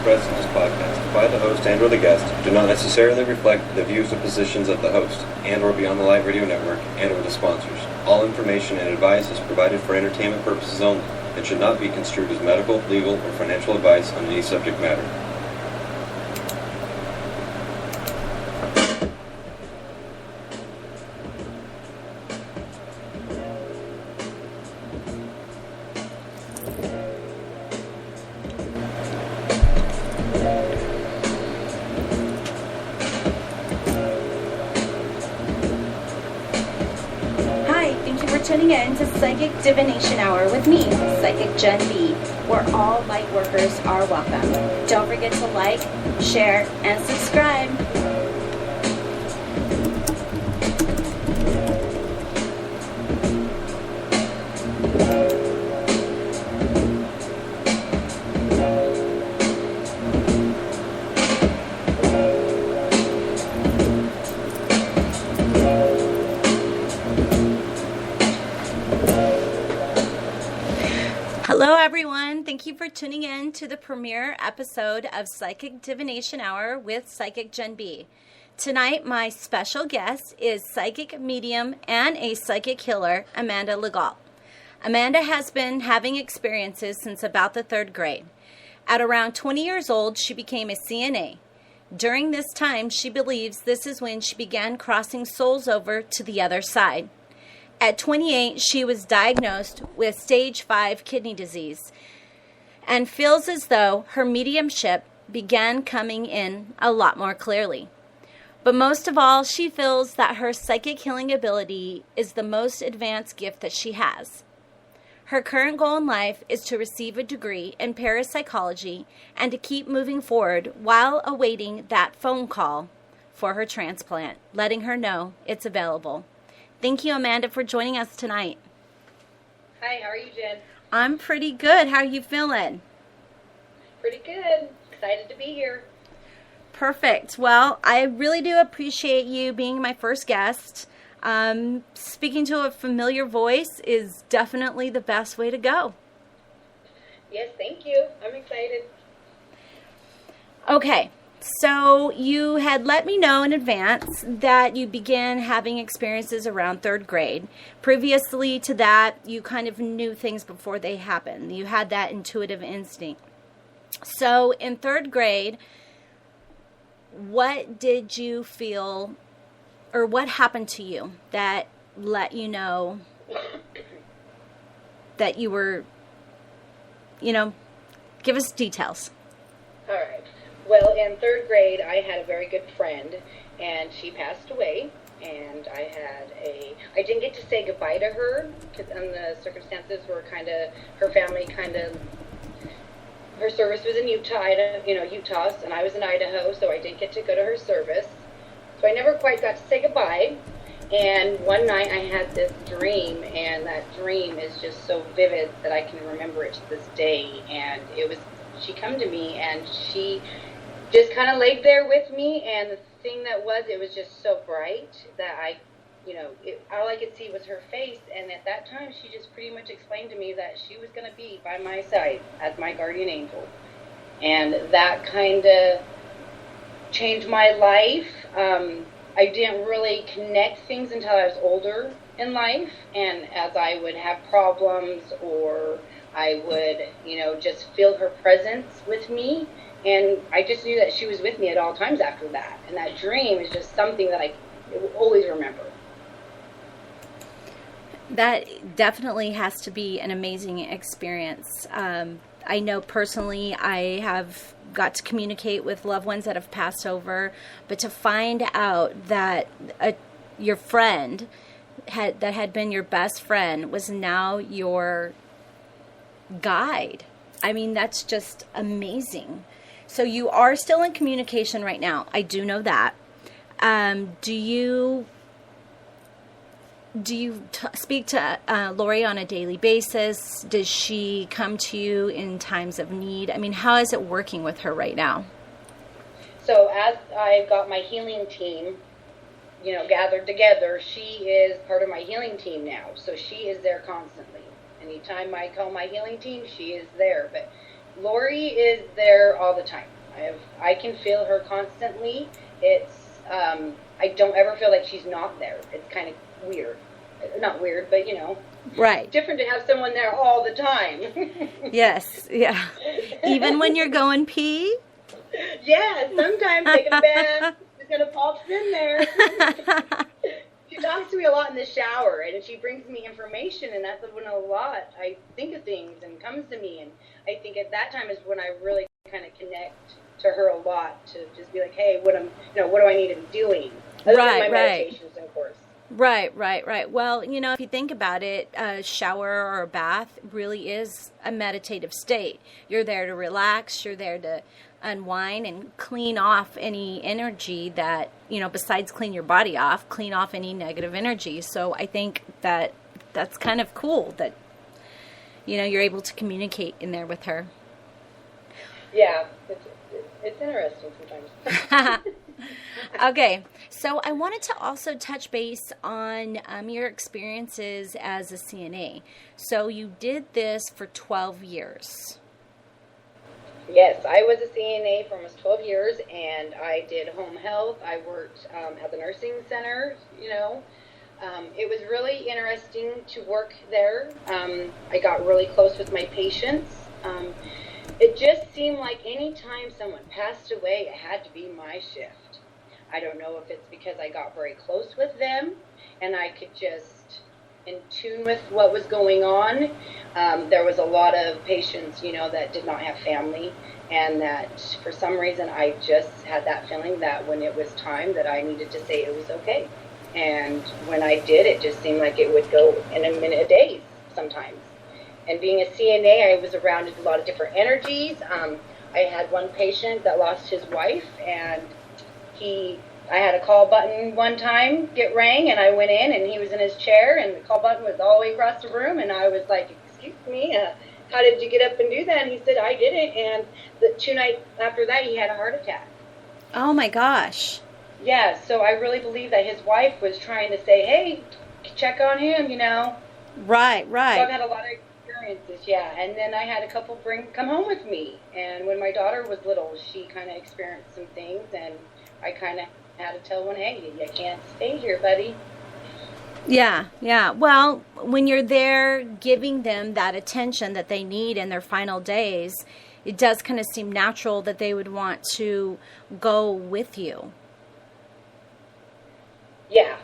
expressed in this podcast by the host and or the guest do not necessarily reflect the views or positions of the host and or Beyond the Light Radio Network and or the sponsors. All information and advice is provided for entertainment purposes only and should not be construed as medical, legal, or financial advice on any subject matter. Tuning in to Psychic Divination Hour with me, Psychic Gen B, where all light workers are welcome. Don't forget to like, share, and subscribe. Hello everyone, thank you for tuning in to the premiere episode of Psychic Divination Hour with Psychic Gen B. Tonight my special guest is psychic medium and a psychic healer, Amanda Legault. Amanda has been having experiences since about the 3rd grade. At around 20 years old, she became a CNA. During this time, she believes this is when she began crossing souls over to the other side. At 28, she was diagnosed with stage 5 kidney disease and feels as though her mediumship began coming in a lot more clearly. But most of all, she feels that her psychic healing ability is the most advanced gift that she has. Her current goal in life is to receive a degree in parapsychology and to keep moving forward while awaiting that phone call for her transplant, letting her know it's available. Thank you, Amanda, for joining us tonight. Hi, how are you, Jen? I'm pretty good. How are you feeling? Pretty good. Excited to be here. Perfect. Well, I really do appreciate you being my first guest. Speaking to a familiar voice is definitely the best way to go. Yes, thank you. I'm excited. Okay. So you had let me know in advance that you began having experiences around 3rd grade. Previously to that, you kind of knew things before they happened. You had that intuitive instinct. So in 3rd grade, what did you feel, or what happened to you that let you know that you were, give us details. All right. Well, in 3rd grade, I had a very good friend, and she passed away, and I didn't get to say goodbye to her, because the circumstances were her family her service was in Utah, and I was in Idaho, so I didn't get to go to her service. So I never quite got to say goodbye, and one night I had this dream, and that dream is just so vivid that I can remember it to this day, and she come to me, and she just kind of laid there with me, and the thing it was just so bright that all I could see was her face, and at that time she just pretty much explained to me that she was going to be by my side as my guardian angel, and that kind of changed my life. I didn't really connect things until I was older in life, and as I would have problems or I would, just feel her presence with me. And I just knew that she was with me at all times after that. And that dream is just something that I will always remember. That definitely has to be an amazing experience. I know personally I have got to communicate with loved ones that have passed over, but to find out that your friend that had been your best friend was now your guide. I mean, that's just amazing. So you are still in communication right now. I do know that. Do you speak to Lori on a daily basis? Does she come to you in times of need? I mean, how is it working with her right now? So as I've got my healing team, gathered together, she is part of my healing team now. So she is there constantly. Anytime I call my healing team, she is there. But Lori is there all the time. I can feel her constantly. It's I don't ever feel like she's not there. It's kind of weird. Not weird, but Right. different to have someone there all the time. Yes. Yeah. Even when you're going pee? Yeah, sometimes taking a bath, just gonna pop in there. She talks to me a lot in the shower, and she brings me information, and that's when a lot I think of things and comes to me, and I think at that time is when I really kind of connect to her a lot, to just be like, hey, what do I need to be doing? Other than my meditations, of course. Right. Well, if you think about it, a shower or a bath really is a meditative state. You're there to relax. You're there to unwind and clean off any energy that, besides clean your body off, clean off any negative energy. So I think that that's kind of cool that, you're able to communicate in there with her. Yeah, it's interesting sometimes. Okay, so I wanted to also touch base on your experiences as a CNA. So you did this for 12 years. Yes, I was a CNA for almost 12 years, and I did home health. I worked at the nursing center, It was really interesting to work there. I got really close with my patients. It just seemed like any time someone passed away, it had to be my shift. I don't know if it's because I got very close with them and I could just in tune with what was going on. There was a lot of patients, that did not have family, and that for some reason I just had that feeling that when it was time that I needed to say it was okay. And when I did, it just seemed like it would go in a minute, a day sometimes. And being a CNA, I was around a lot of different energies. I had one patient that lost his wife, and I had a call button one time get rang, and I went in, and he was in his chair, and the call button was all the way across the room, and I was like, excuse me, how did you get up and do that? And he said, I did it, and the 2 nights after that, he had a heart attack. Oh, my gosh. Yeah, so I really believe that his wife was trying to say, hey, check on him, Right. So I've had a lot of experiences, yeah. And then I had a couple come home with me. And when my daughter was little, she kind of experienced some things, and I kind of had to tell one, hey, you can't stay here, buddy. Yeah. Well, when you're there giving them that attention that they need in their final days, it does kind of seem natural that they would want to go with you. Yeah.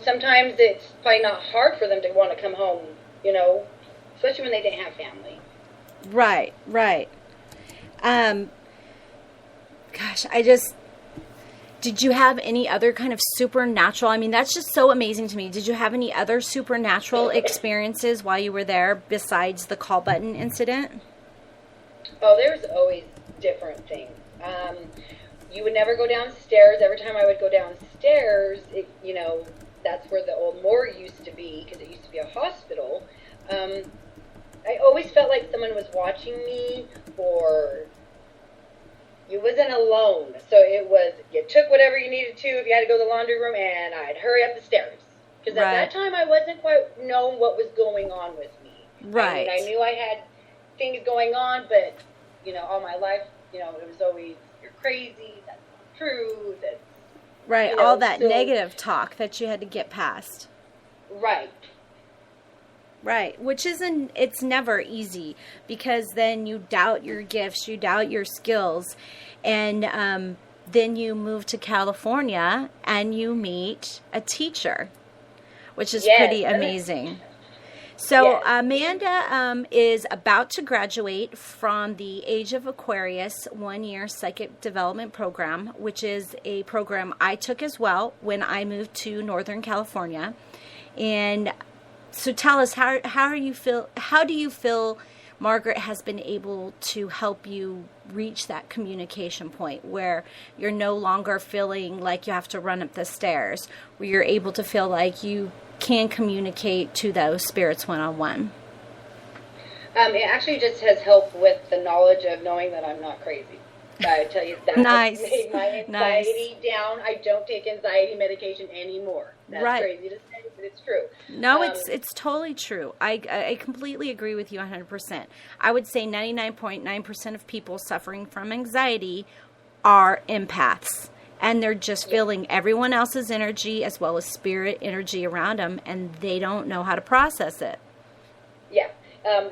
Sometimes it's probably not hard for them to want to come home, especially when they didn't have family. Right. Did you have any other kind of supernatural? I mean, that's just so amazing to me. Did you have any other supernatural experiences while you were there besides the call button incident? Oh, there's always different things. You would never go downstairs. Every time I would go downstairs, that's where the old morgue used to be, because it used to be a hospital. I always felt like someone was watching me, or you wasn't alone. So it was, you took whatever you needed to if you had to go to the laundry room, and I'd hurry up the stairs. Because at that time, I wasn't quite knowing what was going on with me. Right. I knew I had things going on, but, all my life, it was always, you're crazy, that's not true, that's... Right, all that negative talk that you had to get past. Right, which it's never easy, because then you doubt your gifts, you doubt your skills, and then you move to California and you meet a teacher, which is pretty amazing. So Amanda is about to graduate from the Age of Aquarius 1-year psychic development program, which is a program I took as well when I moved to Northern California. And so tell us, how do you feel Margaret has been able to help you reach that communication point where you're no longer feeling like you have to run up the stairs, where you're able to feel like you can communicate to those spirits one-on-one? It actually just has helped with the knowledge of knowing that I'm not crazy. I tell you, that Nice. made my anxiety down. I don't take anxiety medication anymore. That's Right. crazy to say, but it's true. No, it's totally true. I completely agree with you 100%. I would say 99.9% of people suffering from anxiety are empaths. And they're just feeling everyone else's energy as well as spirit energy around them, and they don't know how to process it. Yeah.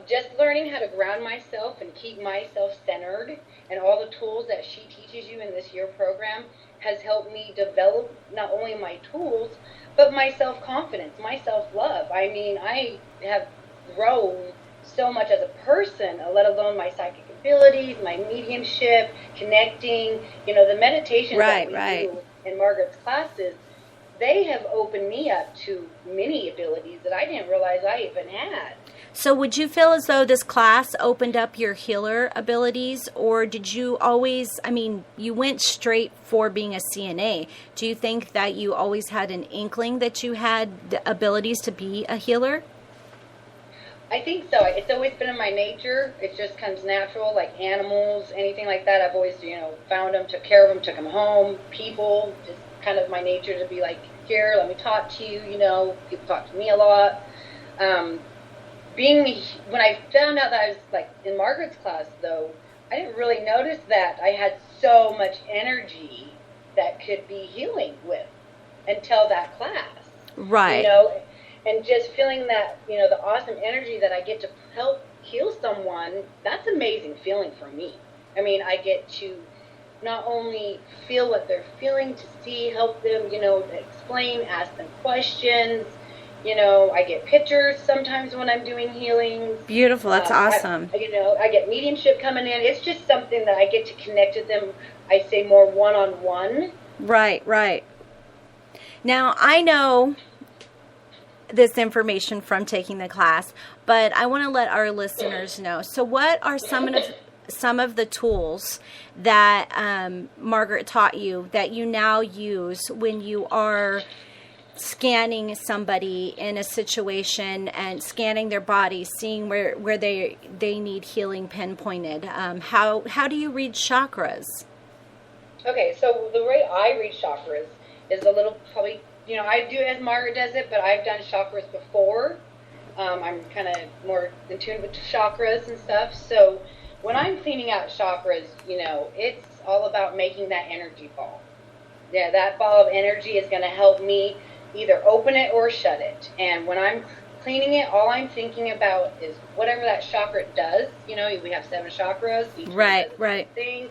Just learning how to ground myself and keep myself centered, and all the tools that she teaches you in this year program has helped me develop not only my tools, but my self-confidence, my self-love. I mean, I have grown so much as a person, let alone my psychic abilities, my mediumship, connecting, the meditations that we do in Margaret's classes, they have opened me up to many abilities that I didn't realize I even had. So would you feel as though this class opened up your healer abilities, or did you always, you went straight for being a CNA. Do you think that you always had an inkling that you had the abilities to be a healer? I think so. It's always been in my nature. It just comes natural, like animals, anything like that. I've always, found them, took care of them, took them home. People, just kind of my nature to be like, here, let me talk to you. People talk to me a lot. When I found out that I was like in Margaret's class, though, I didn't really notice that I had so much energy that could be healing with until that class. Right. And just feeling that, the awesome energy that I get to help heal someone, that's an amazing feeling for me. I get to not only feel what they're feeling, to see, help them, explain, ask them questions. I get pictures sometimes when I'm doing healings. Beautiful. That's awesome. I get mediumship coming in. It's just something that I get to connect with them, I say, more one-on-one. Right. Now, I know this information from taking the class, but I want to let our listeners know. So what are some of the tools that Margaret taught you that you now use when you are scanning somebody in a situation and scanning their body, seeing where they need healing pinpointed? How do you read chakras? Okay, so the way I read chakras is a little probably, I do it as Margaret does it, but I've done chakras before. I'm kind of more in tune with chakras and stuff. So when I'm cleaning out chakras, it's all about making that energy ball. Yeah, that ball of energy is going to help me either open it or shut it. And when I'm cleaning it, all I'm thinking about is whatever that chakra does. We have 7 chakras. Each right. Thing.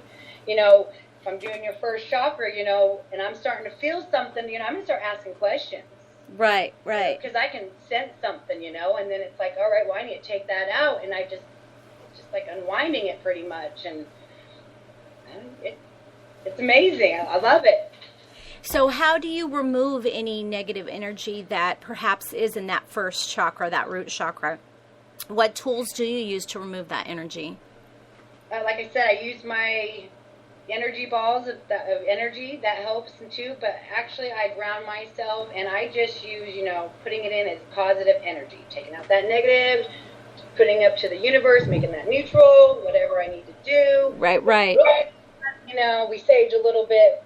If I'm doing your first chakra, and I'm starting to feel something, I'm going to start asking questions. Right. Because I can sense something, and then it's like, all right, well, I need to take that out, and it's just like unwinding it pretty much, and it's amazing. I love it. So how do you remove any negative energy that perhaps is in that first chakra, that root chakra? What tools do you use to remove that energy? Like I said, I use my energy balls of energy. That helps too, but actually I ground myself, and I just use, putting it in as positive energy, taking out that negative, putting up to the universe, making that neutral, whatever I need to do. Right. We sage a little bit.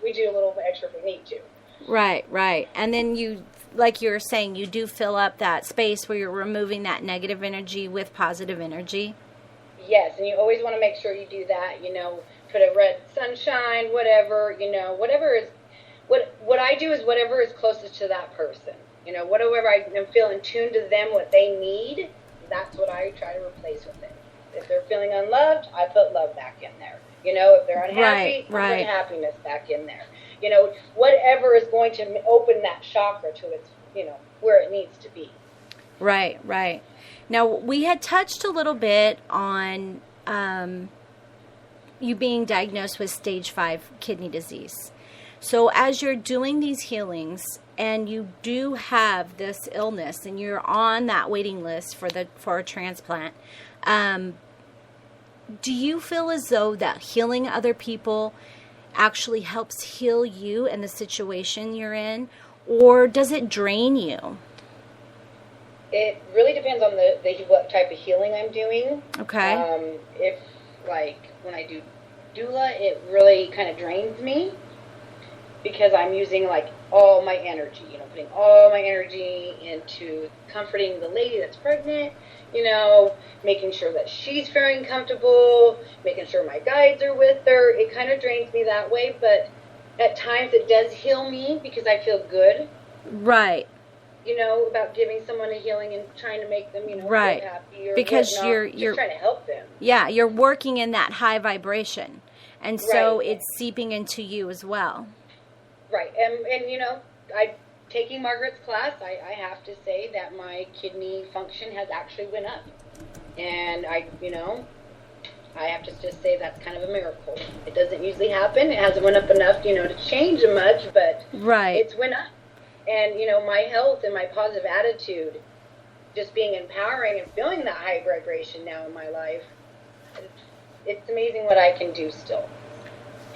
We do a little bit extra if we need to. Right. And then you, like you were saying, you do fill up that space where you're removing that negative energy with positive energy. Yes, and you always want to make sure you do that, put a red sunshine, whatever, whatever is, what I do is whatever is closest to that person. Whatever I feel in tune to them, what they need, that's what I try to replace with it. If they're feeling unloved, I put love back in there. If they're unhappy, I put happiness back in there. Whatever is going to open that chakra to its, where it needs to be. Right. Now, we had touched a little bit on you being diagnosed with stage 5 kidney disease. So as you're doing these healings and you do have this illness and you're on that waiting list for a transplant, do you feel as though that healing other people actually helps heal you and the situation you're in, or does it drain you? It really depends on the what type of healing I'm doing. Okay. If, like, when I do doula, it really kind of drains me because I'm using like all my energy, putting all my energy into comforting the lady that's pregnant, making sure that she's feeling comfortable, making sure my guides are with her. It kind of drains me that way, but at times it does heal me because I feel good. Right. About giving someone a healing and trying to make them, right. feel happy or because whatnot. you're just trying to help them. Yeah, you're working in that high vibration. And so it's seeping into you as well. Right. And I taking Margaret's class, I have to say that my kidney function has actually went up. And I have to just say that's kind of a miracle. It doesn't usually happen. It hasn't went up enough, to change much, but it's went up. And, my health and my positive attitude, just being empowering and feeling that high vibration now in my life, it's amazing what I can do still.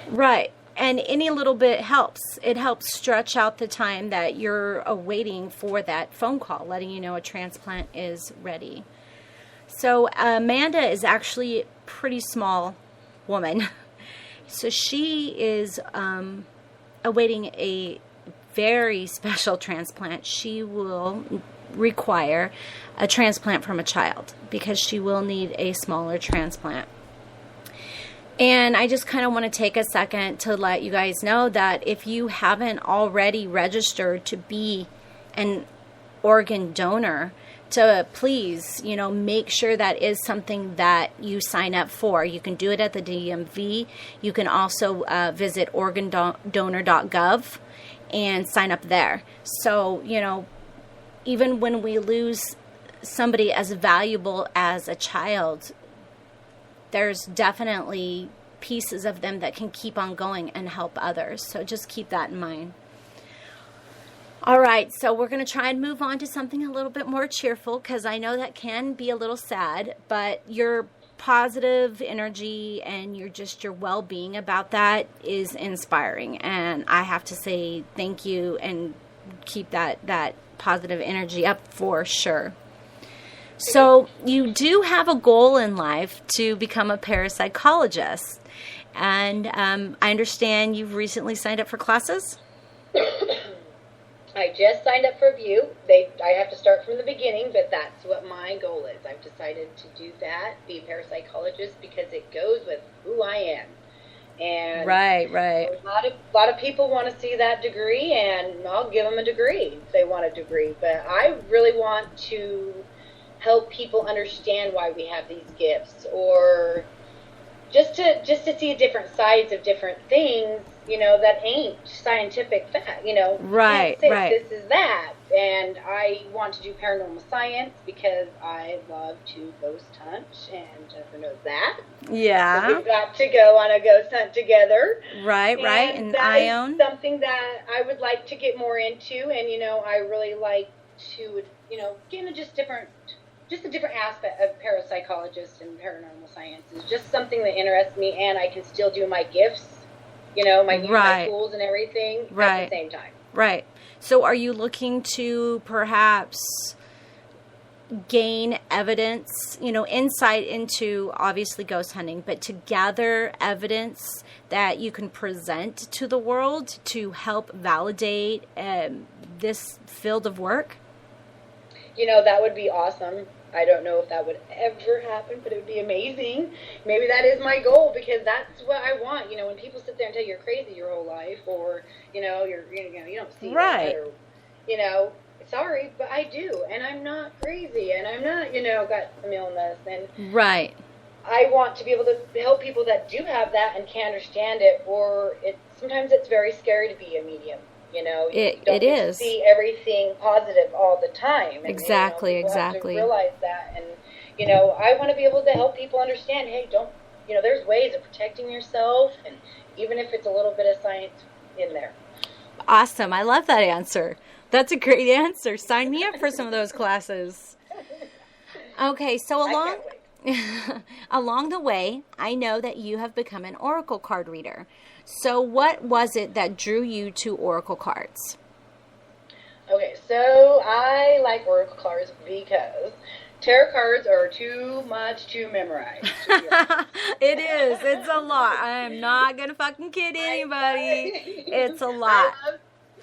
Right. And any little bit helps. It helps stretch out the time that you're awaiting for that phone call, letting you know a transplant is ready. So Amanda is actually a pretty small woman. So she is awaiting a very special transplant. She will require a transplant from a child because she will need a smaller transplant. And I just kind of want to take a second to let you guys know that if you haven't already registered to be an organ donor, to please, make sure that is something that you sign up for. You can do it at the DMV. You can also visit organdonor.gov and sign up there. So, even when we lose somebody as valuable as a child, there's definitely pieces of them that can keep on going and help others. So just keep that in mind. All right, so we're going to try and move on to something a little bit more cheerful because I know that can be a little sad, but your positive energy and your well-being about that is inspiring. And I have to say thank you and keep that positive energy up for sure. So you do have a goal in life to become a parapsychologist. And I understand you've recently signed up for classes? I just signed up for a few. I have to start from the beginning, but that's what my goal is. I've decided to do that, be a parapsychologist, because it goes with who I am. And right. A lot of people want to see that degree, and I'll give them a degree if they want a degree. But I really want to help people understand why we have these gifts, or just to see different sides of different things, that ain't scientific fact, Right. This is that. And I want to do paranormal science because I love to ghost hunt, and Jennifer knows that. Yeah. So we've got to go on a ghost hunt together. Right. And that Ione. is something that I would like to get more into, and, I really like to, get into just a different aspect of parapsychologist and paranormal science is just something that interests me, and I can still do my gifts, my tools and everything at the same time. Right. So are you looking to perhaps gain evidence, insight into obviously ghost hunting, but to gather evidence that you can present to the world to help validate this field of work? That would be awesome. I don't know if that would ever happen, but it would be amazing. Maybe that is my goal, because that's what I want. When people sit there and tell you you're crazy your whole life, or you don't see that, or sorry, but I do, and I'm not crazy, and I'm not got some illness, and I want to be able to help people that do have that and can't understand it, or sometimes it's very scary to be a medium. You don't get to see everything positive all the time. And, exactly. Have to realize that. And, I want to be able to help people understand, hey, there's ways of protecting yourself, and even if it's a little bit of science in there. Awesome. I love that answer. That's a great answer. Sign me up for some of those classes. Okay, so along the way, I know that you have become an oracle card reader. So what was it that drew you to oracle cards? Okay, so I like oracle cards because Tarot cards are too much to memorize. It is. It's a lot. I am not going to fucking kid anybody. It's a lot.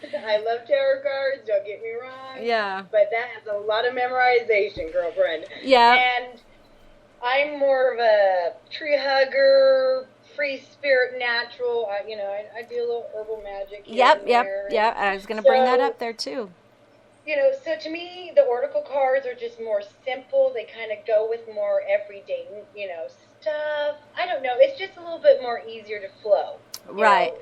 I love tarot cards, don't get me wrong. Yeah. But that has a lot of memorization, girlfriend. Yeah. And I'm more of a tree hugger, free spirit, natural. I do a little herbal magic. Yep. I was going to bring that up there, too. So to me, the oracle cards are just more simple. They kind of go with more everyday, stuff. I don't know. It's just a little bit more easier to flow. Right.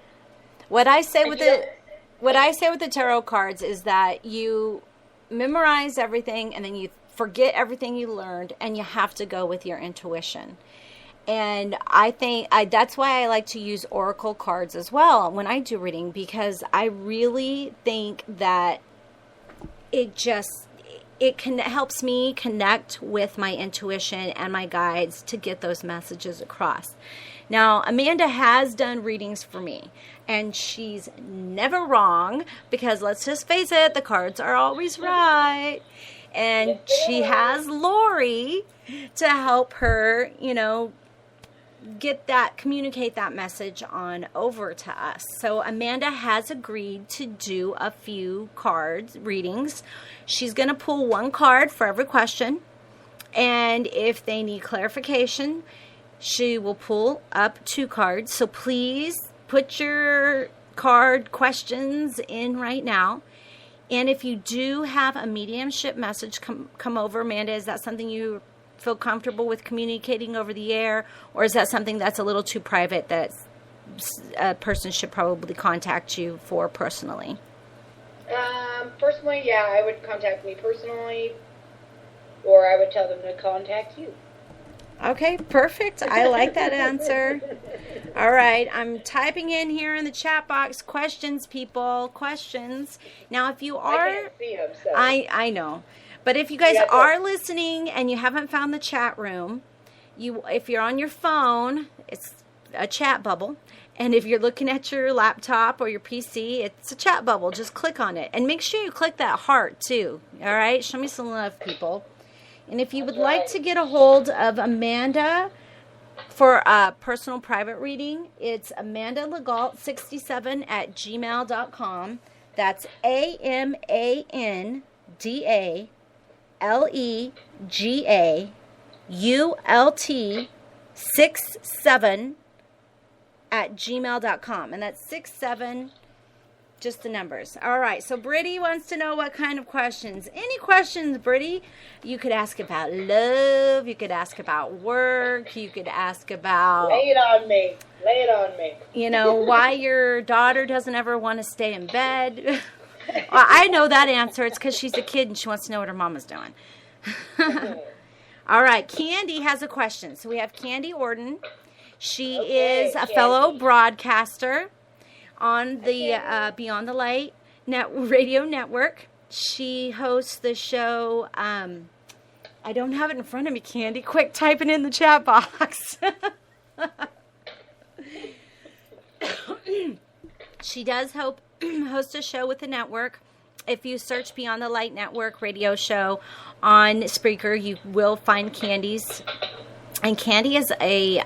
What I say with the tarot cards is that you memorize everything and then you forget everything you learned and you have to go with your intuition. And I think that's why I like to use oracle cards as well when I do reading, because I really think that helps me connect with my intuition and my guides to get those messages across. Now, Amanda has done readings for me, and she's never wrong, because let's just face it, the cards are always right. And she has Lori to help her, communicate that message on over to us. So Amanda has agreed to do a few cards readings. She's going to pull one card for every question. And if they need clarification, she will pull up 2 cards. So please put your card questions in right now. And if you do have a mediumship message come over, Amanda, is that something you feel comfortable with communicating over the air, or is that something that's a little too private that a person should probably contact you for personally? Personally, yeah, I would contact me personally, or I would tell them to contact you. Okay, perfect. I like that answer. All right, I'm typing in here in the chat box questions, people. Questions. Now, if you are... I can't see them, so... I know. But if you guys are listening and you haven't found the chat room, if you're on your phone, it's a chat bubble. And if you're looking at your laptop or your PC, it's a chat bubble. Just click on it. And make sure you click that heart, too. All right? Show me some love, people. And if you would like to get a hold of Amanda for a personal private reading, it's amandalegault67@gmail.com. That's AmandaleGault67@gmail.com. And that's 67, just the numbers. All right, so Brittany wants to know what kind of questions. Any questions, Brittany? You could ask about love. You could ask about work. You could ask about... Lay it on me. Why your daughter doesn't ever want to stay in bed. Well, I know that answer. It's because she's a kid and she wants to know what her mama's doing. All right, Candy has a question. So we have Candy Orden. She is a fellow broadcaster on the Beyond the Light radio network. She hosts the show. I don't have it in front of me, Candy. Quick, type it in the chat box. She does host a show with the network. If you search Beyond the Light Network radio show on Spreaker, you will find Candy's. And Candy is a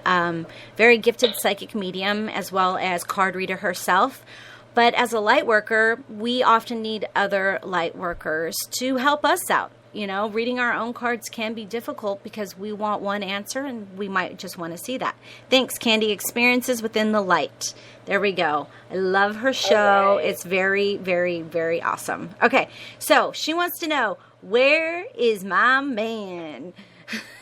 very gifted psychic medium as well as card reader herself. But as a light worker, we often need other light workers to help us out. Reading our own cards can be difficult because we want one answer and we might just want to see that. Thanks, Candy. Experiences within the light. There we go. I love her show. Right. It's very, very, very awesome. Okay, so she wants to know, where is my man?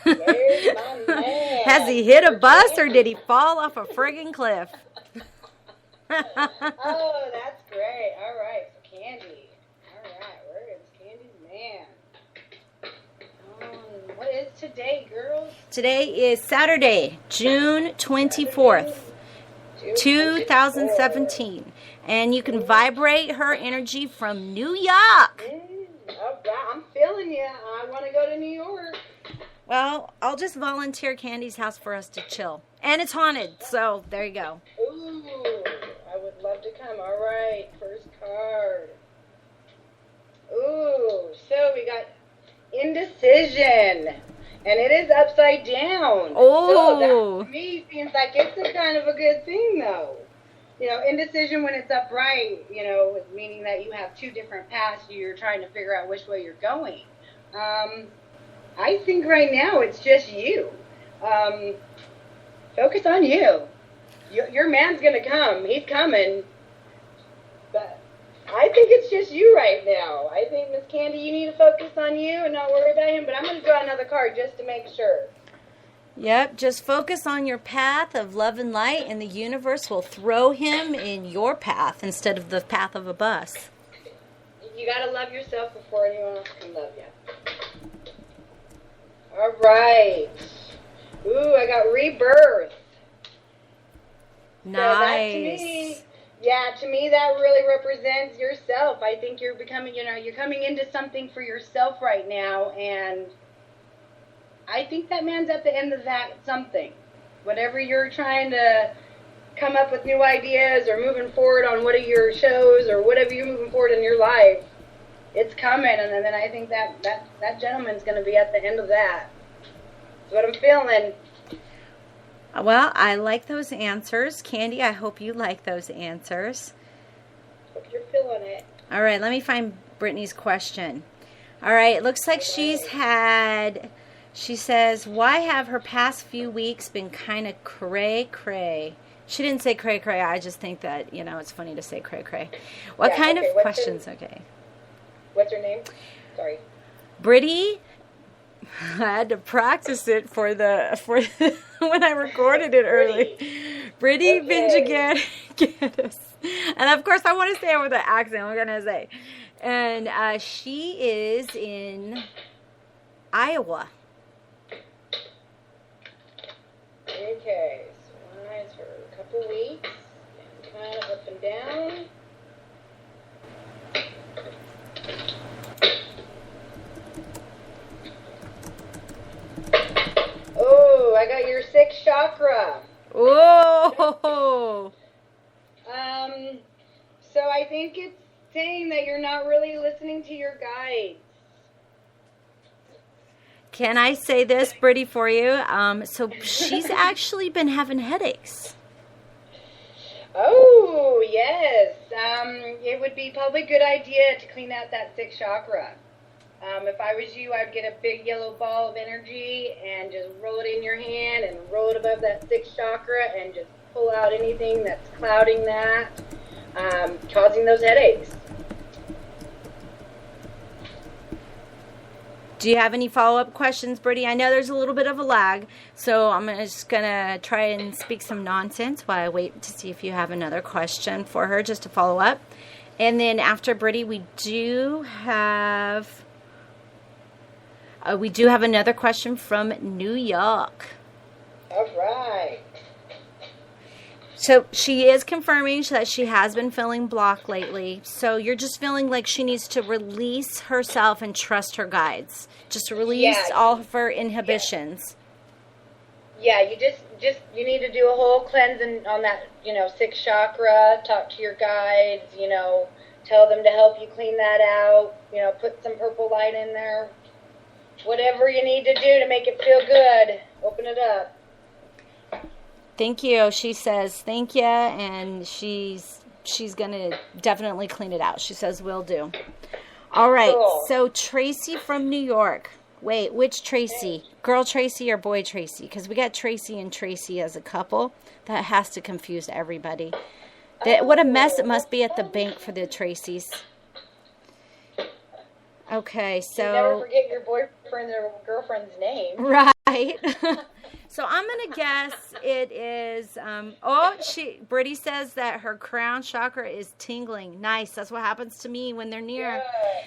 Where's my man? Has he hit a bus or did he fall off a friggin' cliff? Oh, that's great. All right, Candy. All right, where is Candy's man? What is today, girls? Today is Saturday, June 24th, 2017. And you can vibrate her energy from New York. All right, I'm feeling you. I want to go to New York. Well, I'll just volunteer Candy's house for us to chill. And it's haunted, so there you go. Ooh, I would love to come. All right, first card. Ooh, so we got indecision. And it is upside down. Oh. So that, to me, seems like it's a kind of a good thing, though. You know, indecision when it's upright, you know, meaning that you have two different paths. You're trying to figure out which way you're going. I think right now it's just you. Focus on you. Your man's going to come. He's coming. But I think it's just you right now. I think, Miss Candy, you need to focus on you and not worry about him. But I'm going to draw another card just to make sure. Yep, just focus on your path of love and light, and the universe will throw him in your path instead of the path of a bus. You got to love yourself before anyone else can love you. All right. Ooh, I got rebirth. Nice. To me, that really represents yourself. I think you're becoming, you're coming into something for yourself right now, and I think that man's at the end of that something. Whatever you're trying to come up with new ideas or moving forward on one of your shows or whatever you're moving forward in your life, it's coming, and then I think that gentleman's going to be at the end of that. That's what I'm feeling. Well, I like those answers. Candy, I hope you like those answers. Hope you're feeling it. All right, let me find Brittany's question. All right, it looks like she says, why have her past few weeks been kind of cray-cray? She didn't say cray-cray. I just think that, it's funny to say cray-cray. What kind of questions? What's her name? Sorry. Brittany. I had to practice it for when I recorded it early. Brittany Vinjigatis. And of course, I want to say it with an accent. I'm going to say. And she is in Iowa. Okay, so why is her a couple weeks? And kind of up and down. Oh, I got your sixth chakra. Oh. So I think it's saying that you're not really listening to your guides. Can I say this, Brittany, for you? So she's actually been having headaches. Oh, yes. It would be probably a good idea to clean out that sixth chakra. If I was you, I'd get a big yellow ball of energy and just roll it in your hand and roll it above that sixth chakra and just pull out anything that's clouding that, causing those headaches. Do you have any follow-up questions, Brittany? I know there's a little bit of a lag, so I'm just going to try and speak some nonsense while I wait to see if you have another question for her just to follow up. And then after Brittany, we do have another question from New York. All right. So she is confirming that she has been feeling blocked lately. So you're just feeling like she needs to release herself and trust her guides. Just release all of her inhibitions. Yeah, you you need to do a whole cleansing on that, sixth chakra. Talk to your guides, tell them to help you clean that out. Put some purple light in there. Whatever you need to do to make it feel good. Open it up. Thank you. She says thank you, and she's going to definitely clean it out. She says will do. All right. Cool. So Tracy from New York. Wait, which Tracy? Girl Tracy or boy Tracy? Because we got Tracy and Tracy as a couple. That has to confuse everybody. What a mess it must be at the bank for the Tracys. Okay, so... You never forget your boyfriend or girlfriend's name. Right. So I'm going to guess it is... Brittany says that her crown chakra is tingling. Nice. That's what happens to me when they're near.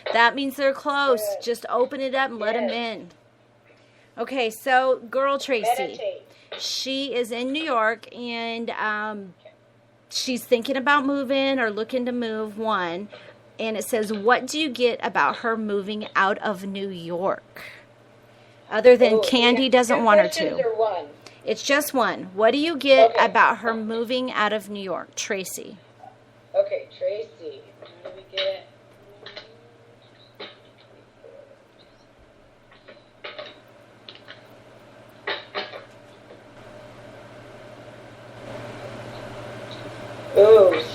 Good. That means they're close. Good. Just open it up and let them in. Okay, so girl Tracy. Meditate. She is in New York, and she's thinking about moving or looking to move, one. And it says, what do you get about her moving out of New York? Other than Candy doesn't want her to. Or one? It's just one. What do you get about her moving out of New York? Tracy. Okay, Tracy. What do we get?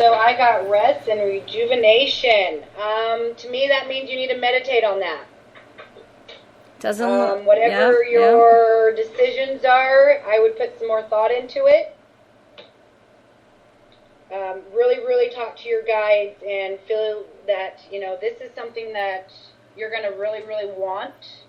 So I got rest and rejuvenation. To me, that means you need to meditate on that. Whatever your decisions are, I would put some more thought into it. Really, really talk to your guides and feel that, this is something that you're going to really, really want.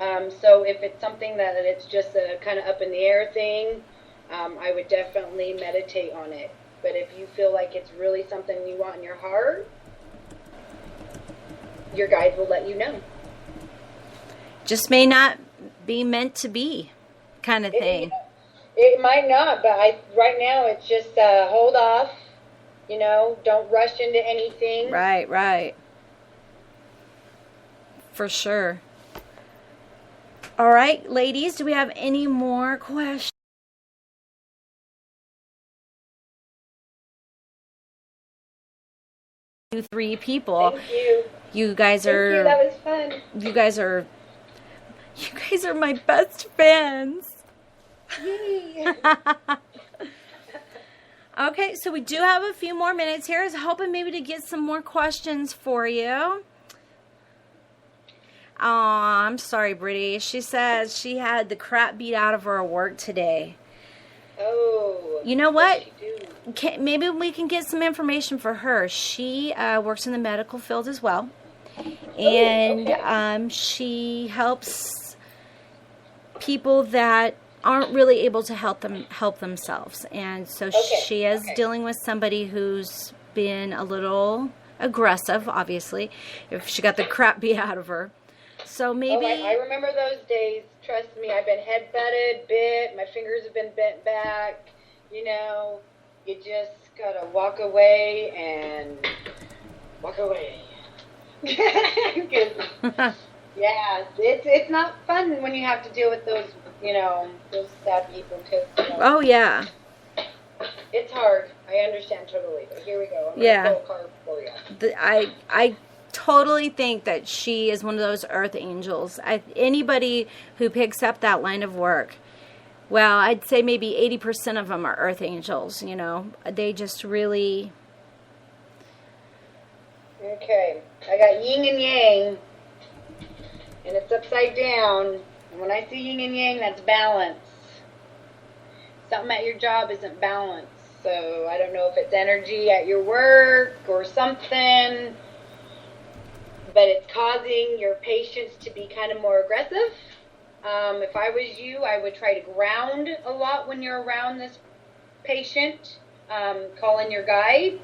So if it's something that it's just a kind of up in the air thing, I would definitely meditate on it. But if you feel like it's really something you want in your heart, your guides will let you know. Just may not be meant to be kind of thing. It might not, but right now it's just hold off, don't rush into anything. Right. For sure. All right, ladies, do we have any more questions? 3 people. Thank you. You guys are. That was fun. You guys are my best fans. Yay. Okay, so we do have a few more minutes here. I was hoping maybe to get some more questions for you. Oh, I'm sorry, Brittany. She says she had the crap beat out of her at work today. Oh. You know what? Maybe we can get some information for her. She works in the medical field as well. And she helps people that aren't really able to help themselves. And so she is dealing with somebody who's been a little aggressive, obviously, if she got the crap beat out of her. So maybe... I remember those days. Trust me, I've been head-butted, bit, my fingers have been bent back. You just gotta walk away and walk away. Yeah, it's not fun when you have to deal with those, those sad people. Oh, yeah. It's hard. I understand totally. But here we go. I'm gonna pull a card for you. I totally think that she is one of those earth angels. Anybody who picks up that line of work, well, I'd say maybe 80% of them are earth angels, They just really... Okay. I got yin and yang, and it's upside down. And when I see yin and yang, that's balance. Something at your job isn't balanced. So I don't know if it's energy at your work or something, but it's causing your patients to be kind of more aggressive. If I was you, I would try to ground a lot when you're around this patient. Call in your guides.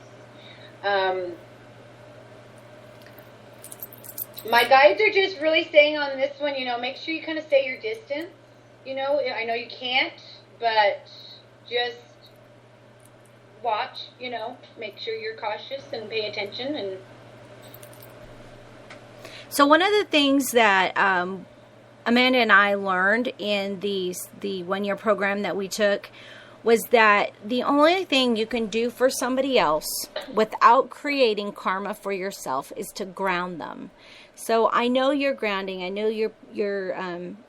My guides are just really saying on this one, make sure you kind of stay your distance. I know you can't, but just watch, make sure you're cautious and pay attention. And so one of the things that Amanda and I learned in the 1-year program that we took was that the only thing you can do for somebody else without creating karma for yourself is to ground them. So I know you're grounding. I know you're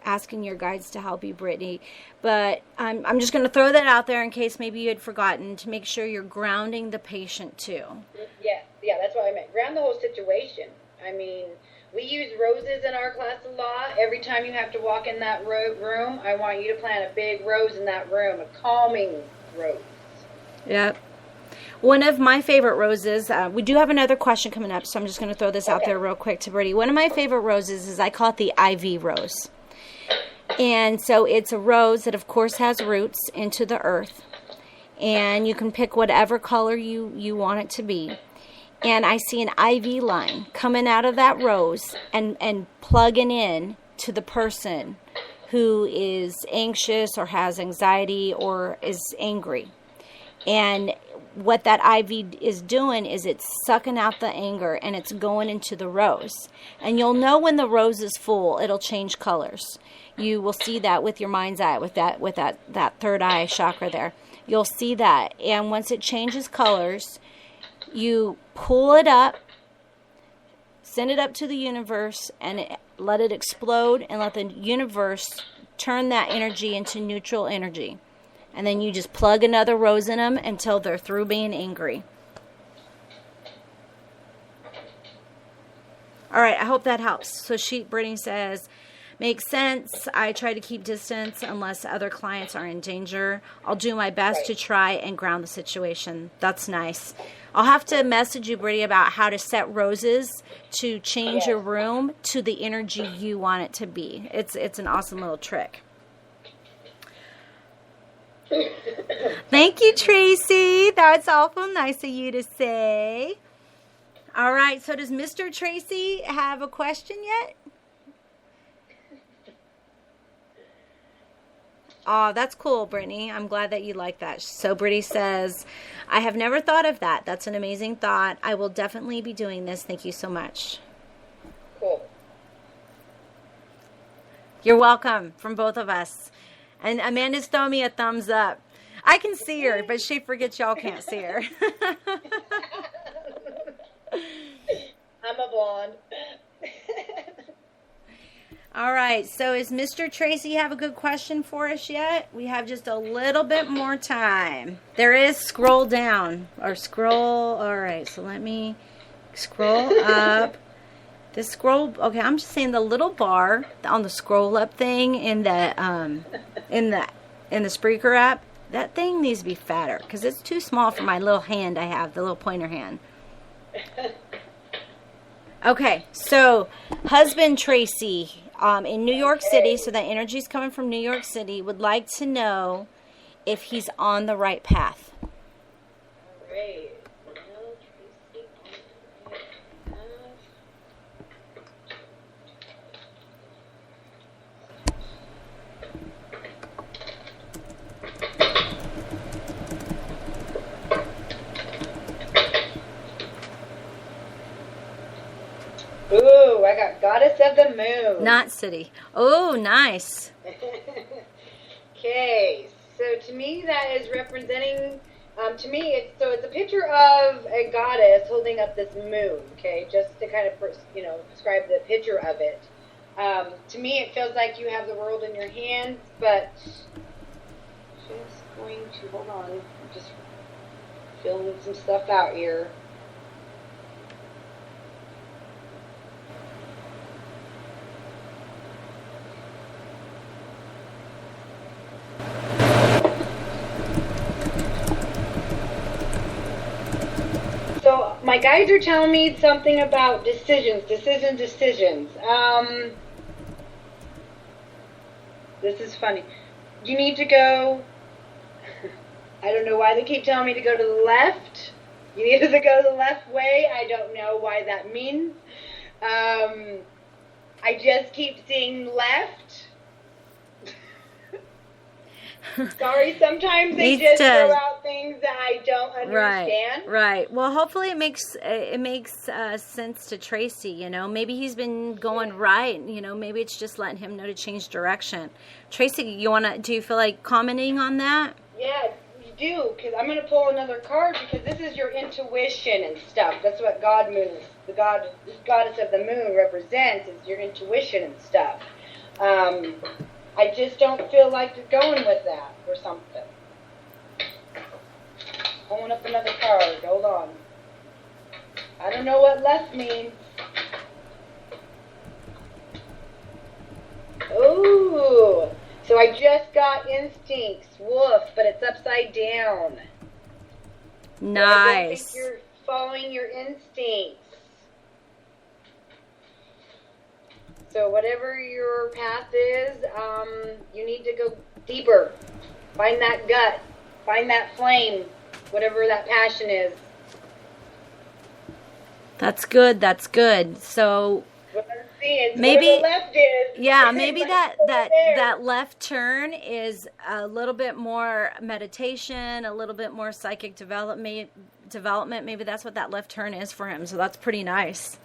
asking your guides to help you, Brittany. But I'm just going to throw that out there in case maybe you had forgotten to make sure you're grounding the patient too. Yeah, that's what I meant. Ground the whole situation. I mean, we use roses in our class a lot. Every time you have to walk in that room, I want you to plant a big rose in that room, a calming rose. Yep. One of my favorite roses, we do have another question coming up, so I'm just going to throw this out there real quick to Brittany. One of my favorite roses is, I call it the IV rose. And so it's a rose that, of course, has roots into the earth. And you can pick whatever color you want it to be. And I see an IV line coming out of that rose and plugging in to the person who is anxious or has anxiety or is angry. And what that IV is doing is it's sucking out the anger and it's going into the rose. And you'll know when the rose is full, it'll change colors. You will see that with your mind's eye, with that third eye chakra there. You'll see that. And once it changes colors, you pull it up, send it up to the universe, and let it explode and let the universe turn that energy into neutral energy. And then you just plug another rose in them until they're through being angry. All right, I hope that helps. So Brittany says, makes sense. I try to keep distance unless other clients are in danger. I'll do my best to try and ground the situation. That's nice. I'll have to message you, Brittany, about how to set roses to change your room to the energy you want it to be. It's an awesome little trick. Thank you, Tracy. That's awful nice of you to say. All right, so does Mr. Tracy have a question yet? Oh, that's cool, Brittany. I'm glad that you like that. So Brittany says, I have never thought of that. That's an amazing thought. I will definitely be doing this. Thank you so much. Cool. You're welcome from both of us. And Amanda's throwing me a thumbs up. I can see her, but she forgets y'all can't see her. I'm a blonde. All right, so is Mr. Tracy have a good question for us yet? We have just a little bit more time. There is scroll down or scroll. All right, so let me scroll up. This scroll, okay, I'm just saying the little bar on the scroll up thing in the Spreaker app, that thing needs to be fatter because it's too small for my little hand I have, the little pointer hand. Okay, so husband Tracy in New York City, so that energy's coming from New York City, would like to know if he's on the right path. All right. Well, Tracy on the right path. Ooh, I got Goddess of the Moon. Not city. Oh, nice. Okay, so to me that is representing, it's a picture of a goddess holding up this moon, okay, just to kind of, describe the picture of it. To me it feels like you have the world in your hands, but hold on, I'm just filling some stuff out here. So my guides are telling me something about decisions. This is funny. You need to go, I don't know why they keep telling me to go to the left. You need to go the left way. I don't know why that means. I just keep seeing left. Sorry, sometimes they just throw out things that I don't understand. Right. Well, hopefully it makes sense to Tracy. Maybe he's been going right. Maybe it's just letting him know to change direction. Tracy, do you feel like commenting on that? Yeah, you do. Because I'm going to pull another card because this is your intuition and stuff. That's what the goddess of the moon represents, is your intuition and stuff. I just don't feel like going with that or something. Pulling up another card. Hold on. I don't know what left means. Ooh. So I just got instincts. Woof. But it's upside down. Nice. So I don't think you're following your instincts. So whatever your path is, you need to go deeper. Find that gut. Find that flame. Whatever that passion is. That's good. So What I'm seeing, maybe where the left is. Yeah, maybe that left turn is a little bit more meditation, a little bit more psychic development. Maybe that's what that left turn is for him. So that's pretty nice.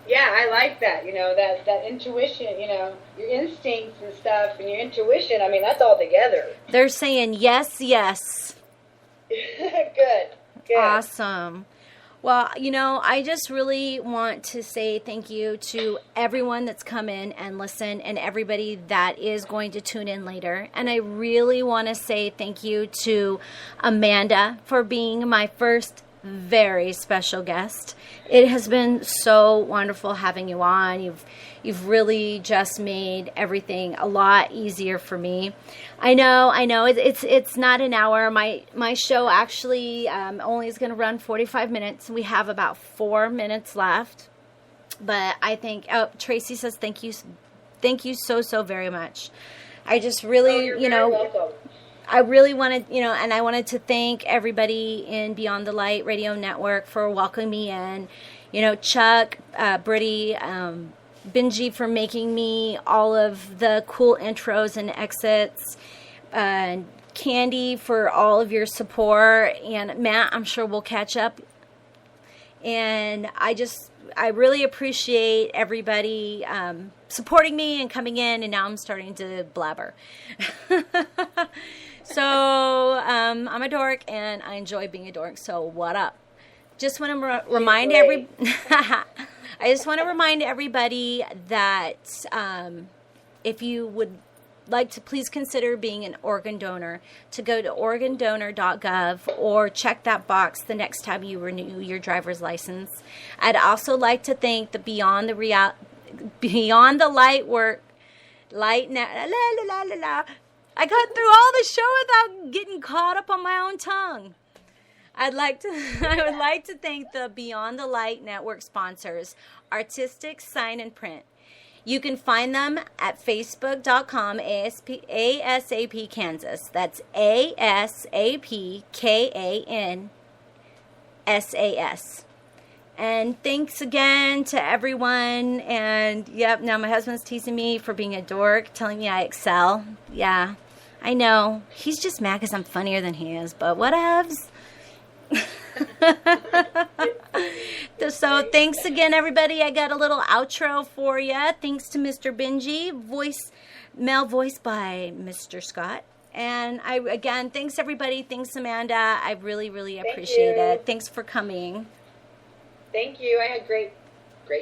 Yeah, I like that, that intuition, your instincts and stuff, and your intuition, that's all together. They're saying yes. Good. Awesome. Well, I just really want to say thank you to everyone that's come in and listened and everybody that is going to tune in later. And I really want to say thank you to Amanda for being my first very special guest. It has been so wonderful having you on. You've really just made everything a lot easier for me. I know. It's not an hour. My show actually only is going to run 45 minutes. We have about 4 minutes left. But I think Tracy says thank you so very much. I just really, you're very welcome. I really wanted, and I wanted to thank everybody in Beyond the Light Radio Network for welcoming me in. Chuck, Brittany, Benji for making me all of the cool intros and exits, and Candy for all of your support, and Matt, I'm sure we'll catch up. And I really appreciate everybody supporting me and coming in, and now I'm starting to blabber. So I'm a dork, and I enjoy being a dork. So what up? Just want to remind I just want to remind everybody that if you would like to, please consider being an organ donor, to go to organdonor.gov or check that box the next time you renew your driver's license. I'd also like to thank the Beyond the Light I got through all the show without getting caught up on my own tongue. I would like to thank the Beyond the Light Network sponsors, Artistic Sign and Print. You can find them at facebook.com ASAP Kansas. That's ASAPKANSAS. And thanks again to everyone. And yep, now my husband's teasing me for being a dork, telling me I excel. Yeah, I know. He's just mad because I'm funnier than he is, but whatevs. So thanks again, everybody. I got a little outro for you. Thanks to Mr. Benji, male voice by Mr. Scott. And thanks everybody. Thanks Amanda. I really, really appreciate it. Thanks for coming. Thank you. I had great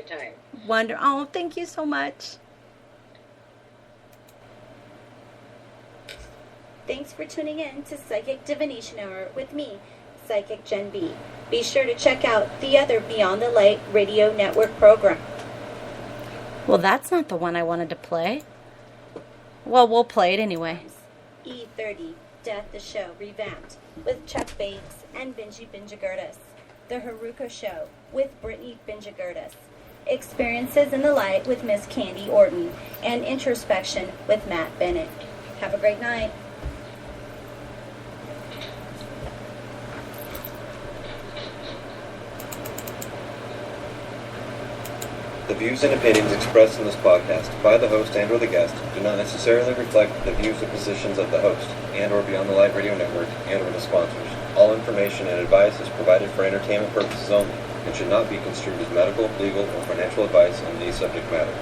time. Oh, thank you so much. Thanks for tuning in to Psychic Divination Hour with me, Psychic Gen B. Be sure to check out the other Beyond the Light Radio Network program. Well, that's not the one I wanted to play. Well, we'll play it anyway. E30, Death the Show revamped with Chuck Bates and Benji Benjagurtis. The Haruka Show with Brittany Benjagurtis. Experiences in the Light with Miss Candy Orton. And Introspection with Matt Bennett. Have a great night. The views and opinions expressed in this podcast by the host and or the guest do not necessarily reflect the views or positions of the host and or Beyond the Light Radio Network and or the sponsors. All information and advice is provided for entertainment purposes only and should not be construed as medical, legal, or financial advice on any subject matter.